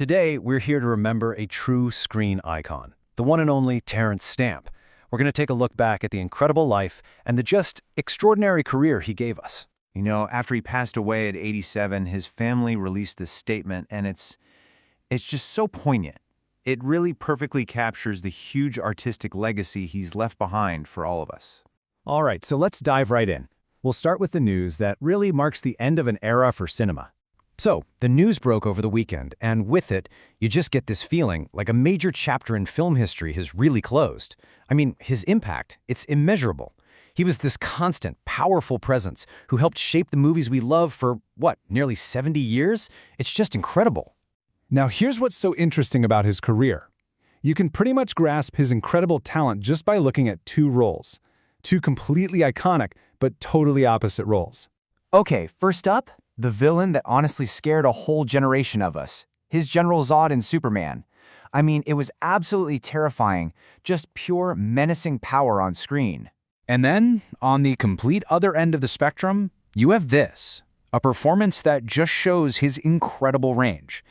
Today, we're here to remember a true screen icon, the one and only Terence Stamp. We're going to take a look back at the incredible life and the just extraordinary career he gave us. You know, after he passed away at 87, his family released this statement, and it's just so poignant. It really perfectly captures the huge artistic legacy he's left behind for all of us. All right, so let's dive right in. We'll start with the news that really marks the end of an era for cinema. So, the news broke over the weekend, and with it, you just get this feeling like a major chapter in film history has really closed. I mean, his impact, it's immeasurable. He was this constant, powerful presence who helped shape the movies we love for, nearly 70 years? It's just incredible. Now here's what's so interesting about his career. You can pretty much grasp his incredible talent just by looking at two roles. Two completely iconic, but totally opposite roles. Okay, first up, the villain that honestly scared a whole generation of us. His General Zod in Superman. I mean, it was absolutely terrifying, just pure menacing power on screen. And then, on the complete other end of the spectrum, you have this, a performance that just shows his incredible range.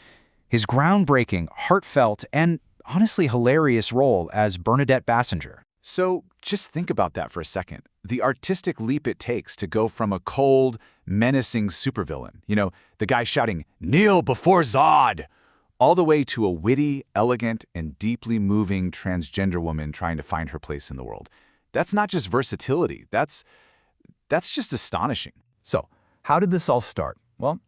His groundbreaking, heartfelt, and honestly hilarious role as Bernadette Bassinger. So just think about that for a second. The artistic leap it takes to go from a cold, menacing supervillain, the guy shouting, "Kneel before Zod!" all the way to a witty, elegant, and deeply moving transgender woman trying to find her place in the world. That's not just versatility, that's just astonishing. So, how did this all start? Well,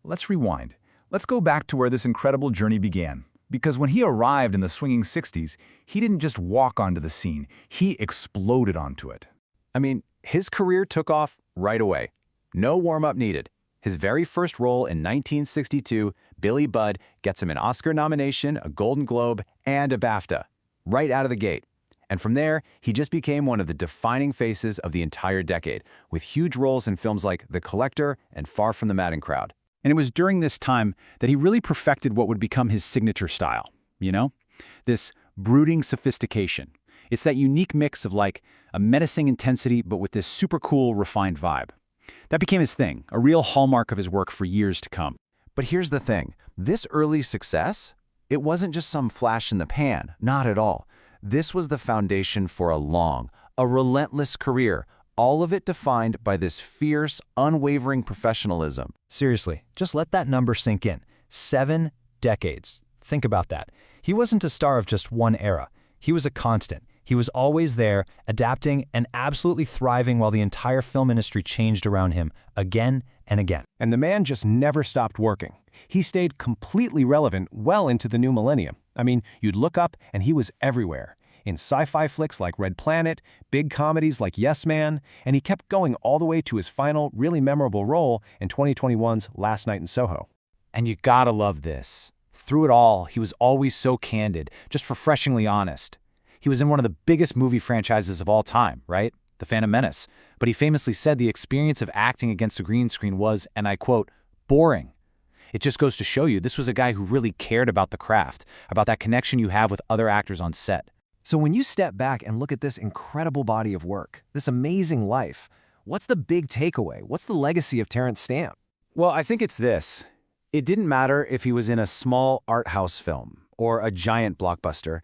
let's rewind. Let's go back to where this incredible journey began. Because when he arrived in the swinging 60s, he didn't just walk onto the scene, he exploded onto it. I mean, his career took off right away. No warm-up needed. His very first role in 1962, Billy Budd, gets him an Oscar nomination, a Golden Globe, and a BAFTA, right out of the gate. And from there, he just became one of the defining faces of the entire decade, with huge roles in films like The Collector and Far From the Madding Crowd. And it was during this time that he really perfected what would become his signature style, This brooding sophistication. It's that unique mix of like a menacing intensity but with this super cool, refined vibe. That became his thing, a real hallmark of his work for years to come. But here's the thing, this early success, it wasn't just some flash in the pan, not at all. This was the foundation for a relentless career, all of it defined by this fierce, unwavering professionalism. Seriously, just let that number sink in. 7 decades. Think about that. He wasn't a star of just one era. He was a constant. He was always there, adapting and absolutely thriving while the entire film industry changed around him again and again. And the man just never stopped working. He stayed completely relevant well into the new millennium. I mean, you'd look up and he was everywhere. In sci-fi flicks like Red Planet, big comedies like Yes Man, and he kept going all the way to his final, really memorable role in 2021's Last Night in Soho. And you gotta love this. Through it all, he was always so candid, just refreshingly honest. He was in one of the biggest movie franchises of all time, right? The Phantom Menace. But he famously said the experience of acting against a green screen was, and I quote, boring. It just goes to show you this was a guy who really cared about the craft, about that connection you have with other actors on set. So when you step back and look at this incredible body of work, this amazing life, what's the big takeaway? What's the legacy of Terence Stamp? Well, I think it's this. It didn't matter if he was in a small art house film or a giant blockbuster.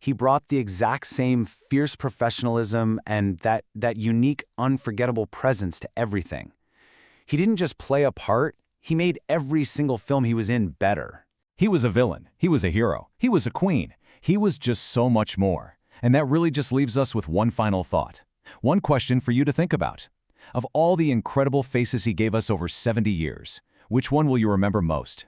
He brought the exact same fierce professionalism and that unique, unforgettable presence to everything. He didn't just play a part, he made every single film he was in better. He was a villain, he was a hero, he was a queen. He was just so much more. And that really just leaves us with one final thought. One question for you to think about. Of all the incredible faces he gave us over 70 years, which one will you remember most?